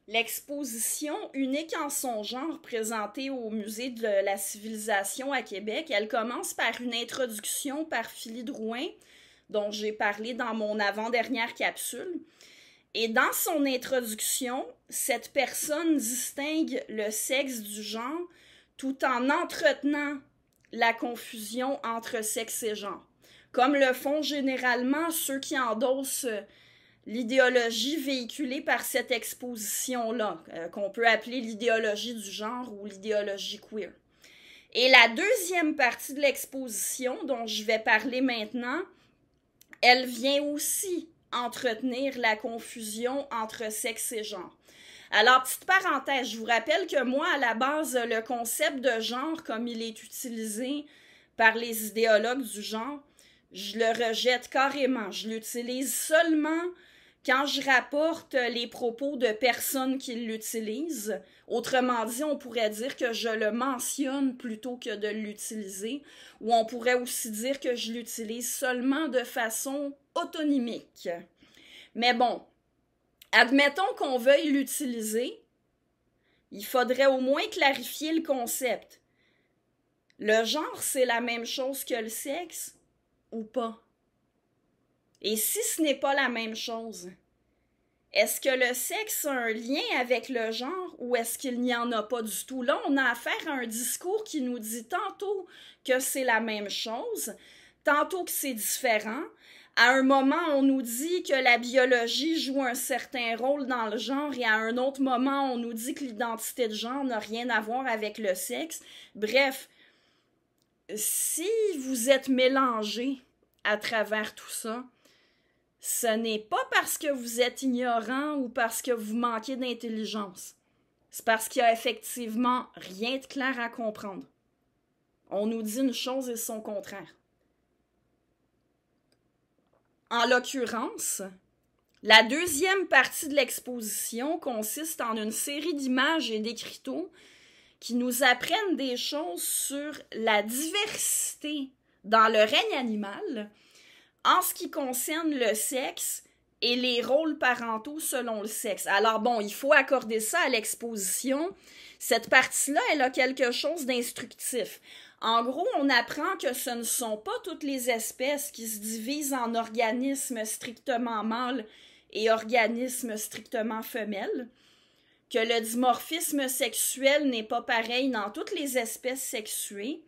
L'exposition unique en son genre présentée au Musée de la Civilisation à Québec, elle commence par une introduction par Philly Drouin, dont j'ai parlé dans mon avant-dernière capsule. Et dans son introduction, cette personne distingue le sexe du genre tout en entretenant la confusion entre sexe et genre, comme le font généralement ceux qui endossent l'idéologie véhiculée par cette exposition-là, qu'on peut appeler l'idéologie du genre ou l'idéologie queer. Et la deuxième partie de l'exposition, dont je vais parler maintenant, elle vient aussi entretenir la confusion entre sexe et genre. Alors, petite parenthèse, je vous rappelle que moi, à la base, le concept de genre, comme il est utilisé par les idéologues du genre, je le rejette carrément. Je l'utilise seulement quand je rapporte les propos de personnes qui l'utilisent. Autrement dit, on pourrait dire que je le mentionne plutôt que de l'utiliser, ou on pourrait aussi dire que je l'utilise seulement de façon autonomique. Mais bon, admettons qu'on veuille l'utiliser, il faudrait au moins clarifier le concept. Le genre, c'est la même chose que le sexe ou pas? Et si ce n'est pas la même chose, est-ce que le sexe a un lien avec le genre ou est-ce qu'il n'y en a pas du tout? Là, on a affaire à un discours qui nous dit tantôt que c'est la même chose, tantôt que c'est différent. À un moment, on nous dit que la biologie joue un certain rôle dans le genre et à un autre moment, on nous dit que l'identité de genre n'a rien à voir avec le sexe. Bref, si vous êtes mélangé à travers tout ça, ce n'est pas parce que vous êtes ignorant ou parce que vous manquez d'intelligence. C'est parce qu'il y a effectivement rien de clair à comprendre. On nous dit une chose et son contraire. En l'occurrence, la deuxième partie de l'exposition consiste en une série d'images et d'écriteaux qui nous apprennent des choses sur la diversité dans le règne animal en ce qui concerne le sexe et les rôles parentaux selon le sexe. Alors bon, il faut accorder ça à l'exposition. Cette partie-là, elle a quelque chose d'instructif. En gros, on apprend que ce ne sont pas toutes les espèces qui se divisent en organismes strictement mâles et organismes strictement femelles, que le dimorphisme sexuel n'est pas pareil dans toutes les espèces sexuées,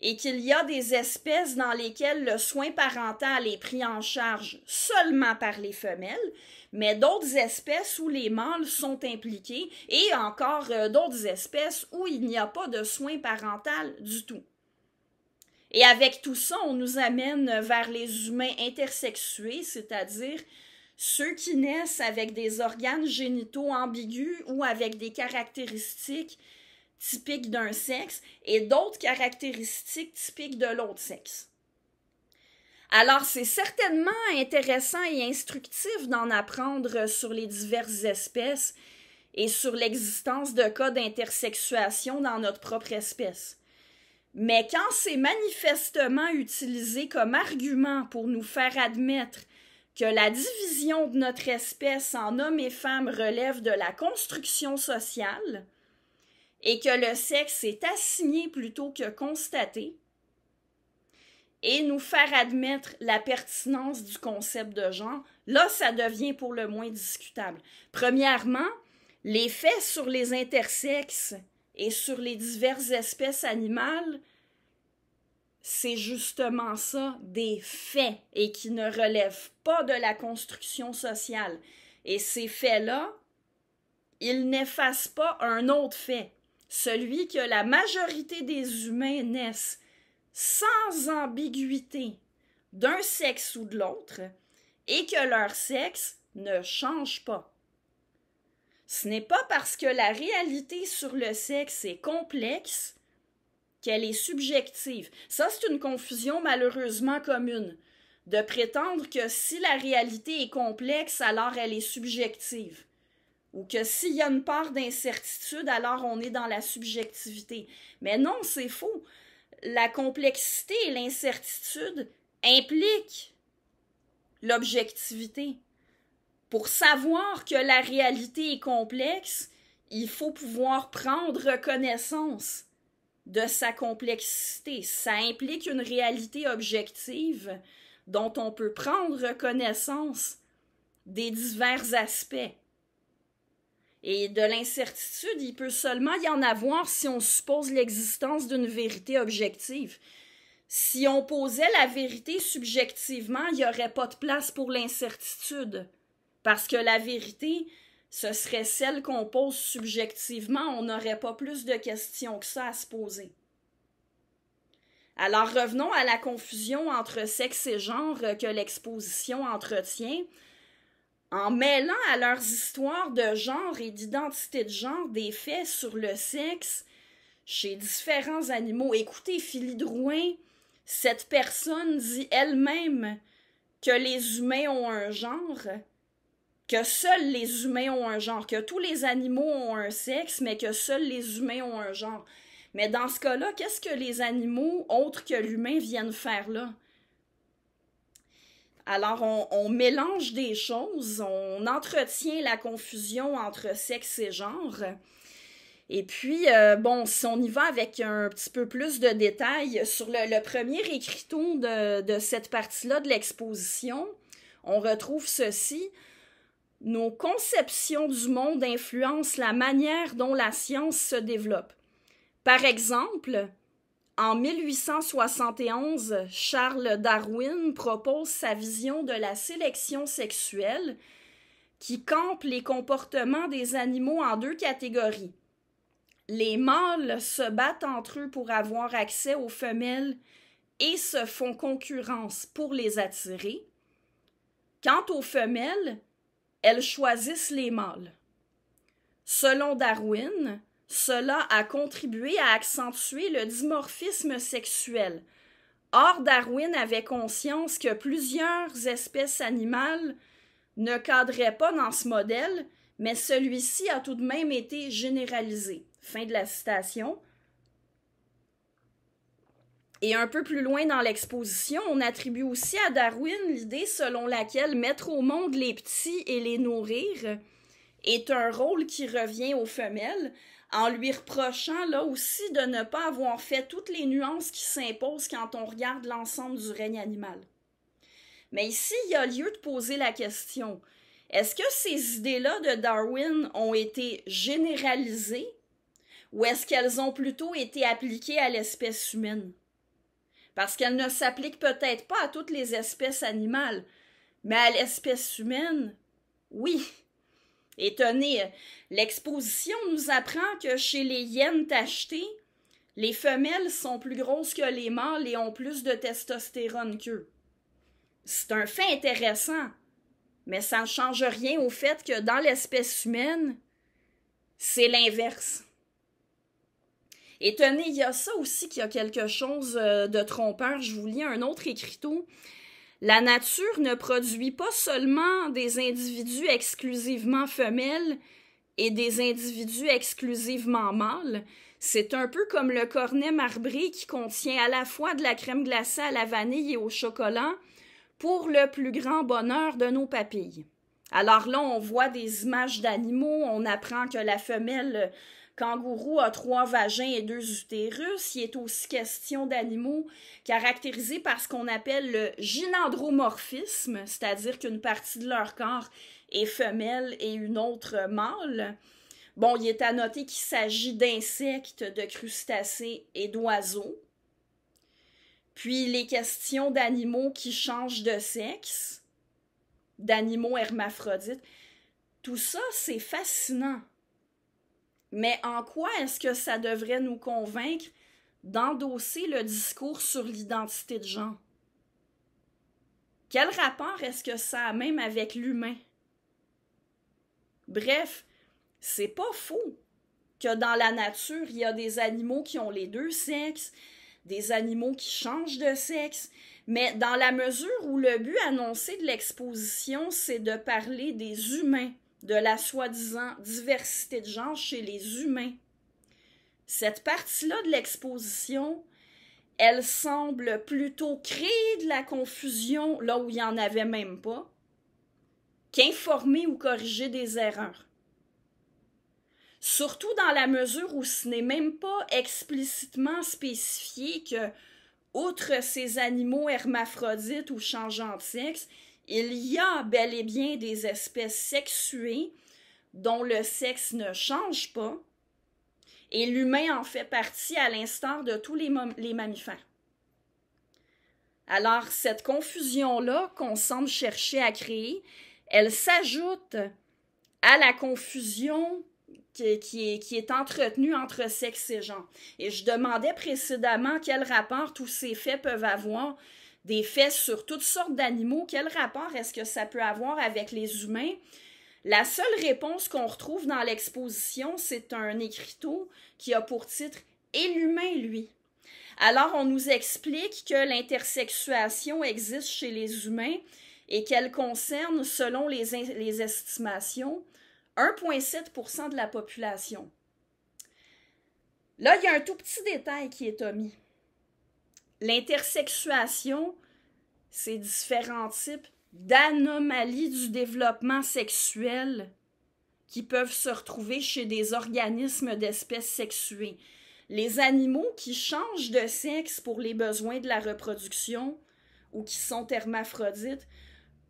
et qu'il y a des espèces dans lesquelles le soin parental est pris en charge seulement par les femelles, mais d'autres espèces où les mâles sont impliqués, et encore d'autres espèces où il n'y a pas de soin parental du tout. Et avec tout ça, on nous amène vers les humains intersexués, c'est-à-dire ceux qui naissent avec des organes génitaux ambigus ou avec des caractéristiques typiques d'un sexe et d'autres caractéristiques typiques de l'autre sexe. Alors, c'est certainement intéressant et instructif d'en apprendre sur les diverses espèces et sur l'existence de cas d'intersexuation dans notre propre espèce. Mais quand c'est manifestement utilisé comme argument pour nous faire admettre que la division de notre espèce en hommes et femmes relève de la construction sociale, et que le sexe est assigné plutôt que constaté, et nous faire admettre la pertinence du concept de genre, là, ça devient pour le moins discutable. Premièrement, les faits sur les intersexes et sur les diverses espèces animales, c'est justement ça, des faits, et qui ne relèvent pas de la construction sociale. Et ces faits-là, ils n'effacent pas un autre fait, celui que la majorité des humains naissent sans ambiguïté d'un sexe ou de l'autre et que leur sexe ne change pas. Ce n'est pas parce que la réalité sur le sexe est complexe qu'elle est subjective. Ça, c'est une confusion malheureusement commune, de prétendre que si la réalité est complexe, alors elle est subjective. Ou que s'il y a une part d'incertitude, alors on est dans la subjectivité. Mais non, c'est faux. La complexité et l'incertitude impliquent l'objectivité. Pour savoir que la réalité est complexe, il faut pouvoir prendre connaissance de sa complexité. Ça implique une réalité objective dont on peut prendre connaissance des divers aspects. Et de l'incertitude, il peut seulement y en avoir si on suppose l'existence d'une vérité objective. Si on posait la vérité subjectivement, il n'y aurait pas de place pour l'incertitude. Parce que la vérité, ce serait celle qu'on pose subjectivement, on n'aurait pas plus de questions que ça à se poser. Alors revenons à la confusion entre sexe et genre que l'exposition entretient. En mêlant à leurs histoires de genre et d'identité de genre des faits sur le sexe chez différents animaux. Écoutez, Philly Drouin, cette personne dit elle-même que les humains ont un genre, que seuls les humains ont un genre, que tous les animaux ont un sexe, mais que seuls les humains ont un genre. Mais dans ce cas-là, qu'est-ce que les animaux, autres que l'humain, viennent faire là? Alors, on mélange des choses, on entretient la confusion entre sexe et genre. Et puis, si on y va avec un petit peu plus de détails, sur le premier écriteau de cette partie-là de l'exposition, on retrouve ceci. Nos conceptions du monde influencent la manière dont la science se développe. Par exemple, en 1871, Charles Darwin propose sa vision de la sélection sexuelle qui campe les comportements des animaux en deux catégories. Les mâles se battent entre eux pour avoir accès aux femelles et se font concurrence pour les attirer. Quant aux femelles, elles choisissent les mâles. Selon Darwin, cela a contribué à accentuer le dimorphisme sexuel. Or, Darwin avait conscience que plusieurs espèces animales ne cadraient pas dans ce modèle, mais celui-ci a tout de même été généralisé. Fin de la citation. Et un peu plus loin dans l'exposition, on attribue aussi à Darwin l'idée selon laquelle mettre au monde les petits et les nourrir est un rôle qui revient aux femelles, en lui reprochant là aussi de ne pas avoir fait toutes les nuances qui s'imposent quand on regarde l'ensemble du règne animal. Mais ici, il y a lieu de poser la question, est-ce que ces idées-là de Darwin ont été généralisées ou est-ce qu'elles ont plutôt été appliquées à l'espèce humaine? Parce qu'elles ne s'appliquent peut-être pas à toutes les espèces animales, mais à l'espèce humaine, oui. Et tenez, l'exposition nous apprend que chez les hyènes tachetées, les femelles sont plus grosses que les mâles et ont plus de testostérone qu'eux. C'est un fait intéressant, mais ça ne change rien au fait que dans l'espèce humaine, c'est l'inverse. Et tenez, il y a ça aussi qu'il y a quelque chose de trompeur. Je vous lis un autre écriteau. La nature ne produit pas seulement des individus exclusivement femelles et des individus exclusivement mâles. C'est un peu comme le cornet marbré qui contient à la fois de la crème glacée à la vanille et au chocolat pour le plus grand bonheur de nos papilles. Alors là, on voit des images d'animaux, on apprend que la femelle kangourou a 3 vagins et 2 utérus. Il est aussi question d'animaux caractérisés par ce qu'on appelle le gynandromorphisme, c'est-à-dire qu'une partie de leur corps est femelle et une autre mâle. Bon, il est à noter qu'il s'agit d'insectes, de crustacés et d'oiseaux. Puis les questions d'animaux qui changent de sexe, d'animaux hermaphrodites. Tout ça, c'est fascinant. Mais en quoi est-ce que ça devrait nous convaincre d'endosser le discours sur l'identité de genre? Quel rapport est-ce que ça a même avec l'humain? Bref, c'est pas faux que dans la nature, il y a des animaux qui ont les 2 sexes, des animaux qui changent de sexe, mais dans la mesure où le but annoncé de l'exposition, c'est de parler des humains, de la soi-disant diversité de genre chez les humains. Cette partie-là de l'exposition, elle semble plutôt créer de la confusion là où il n'y en avait même pas, qu'informer ou corriger des erreurs. Surtout dans la mesure où ce n'est même pas explicitement spécifié que, outre ces animaux hermaphrodites ou changeants de sexe, il y a bel et bien des espèces sexuées dont le sexe ne change pas, et l'humain en fait partie à l'instar de tous les mammifères. Alors, cette confusion-là qu'on semble chercher à créer, elle s'ajoute à la confusion qui est entretenue entre sexe et genre. Et je demandais précédemment quel rapport tous ces faits peuvent avoir, des faits sur toutes sortes d'animaux, quel rapport est-ce que ça peut avoir avec les humains? La seule réponse qu'on retrouve dans l'exposition, c'est un écriteau qui a pour titre « Et l'humain, lui ». Alors, on nous explique que l'intersexuation existe chez les humains et qu'elle concerne, selon les estimations, 1,7% de la population. Là, il y a un tout petit détail qui est omis. L'intersexuation, c'est différents types d'anomalies du développement sexuel qui peuvent se retrouver chez des organismes d'espèces sexuées. Les animaux qui changent de sexe pour les besoins de la reproduction ou qui sont hermaphrodites,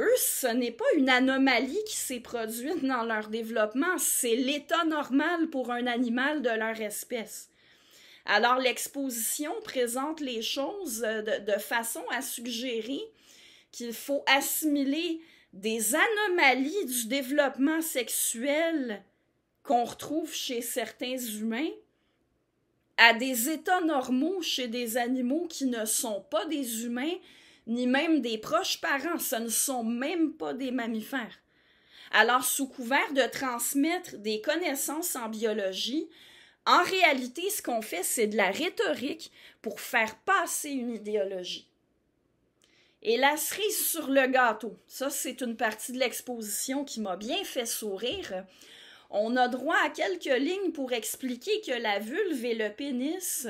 eux, ce n'est pas une anomalie qui s'est produite dans leur développement, c'est l'état normal pour un animal de leur espèce. Alors, l'exposition présente les choses de façon à suggérer qu'il faut assimiler des anomalies du développement sexuel qu'on retrouve chez certains humains à des états normaux chez des animaux qui ne sont pas des humains, ni même des proches parents, ce ne sont même pas des mammifères. Alors, sous couvert de transmettre des connaissances en biologie, en réalité, ce qu'on fait, c'est de la rhétorique pour faire passer une idéologie. Et la cerise sur le gâteau, ça c'est une partie de l'exposition qui m'a bien fait sourire. On a droit à quelques lignes pour expliquer que la vulve et le pénis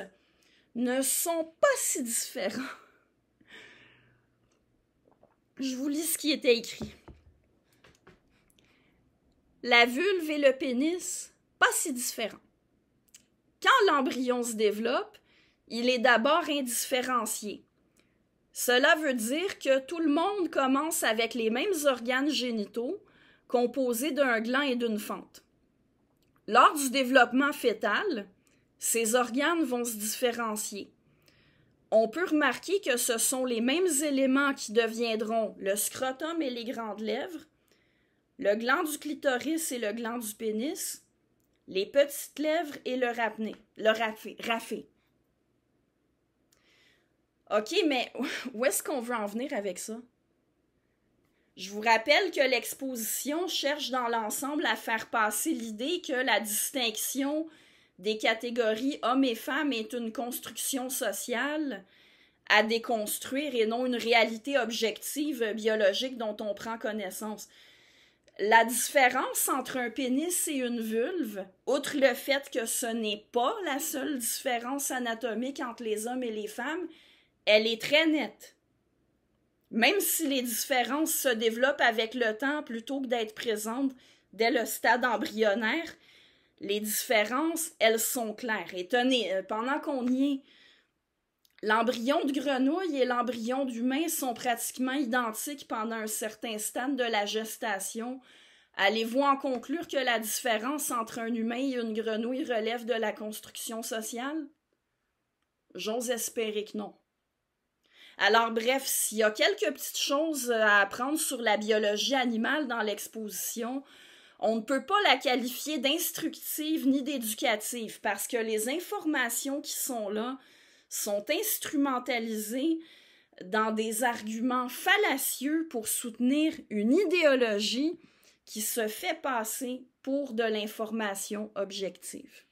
ne sont pas si différents. Je vous lis ce qui était écrit. La vulve et le pénis, pas si différents. Quand l'embryon se développe, il est d'abord indifférencié. Cela veut dire que tout le monde commence avec les mêmes organes génitaux composés d'un gland et d'une fente. Lors du développement fœtal, ces organes vont se différencier. On peut remarquer que ce sont les mêmes éléments qui deviendront le scrotum et les grandes lèvres, le gland du clitoris et le gland du pénis, les petites lèvres et le raphé. OK, mais où est-ce qu'on veut en venir avec ça? Je vous rappelle que l'exposition cherche dans l'ensemble à faire passer l'idée que la distinction des catégories hommes et femmes est une construction sociale à déconstruire et non une réalité objective biologique dont on prend connaissance. La différence entre un pénis et une vulve, outre le fait que ce n'est pas la seule différence anatomique entre les hommes et les femmes, elle est très nette. Même si les différences se développent avec le temps plutôt que d'être présentes dès le stade embryonnaire, les différences, elles sont claires. Et tenez, pendant qu'on y est, l'embryon de grenouille et l'embryon d'humain sont pratiquement identiques pendant un certain stade de la gestation. Allez-vous en conclure que la différence entre un humain et une grenouille relève de la construction sociale? J'ose espérer que non. Alors bref, s'il y a quelques petites choses à apprendre sur la biologie animale dans l'exposition, on ne peut pas la qualifier d'instructive ni d'éducative parce que les informations qui sont là sont instrumentalisées dans des arguments fallacieux pour soutenir une idéologie qui se fait passer pour de l'information objective.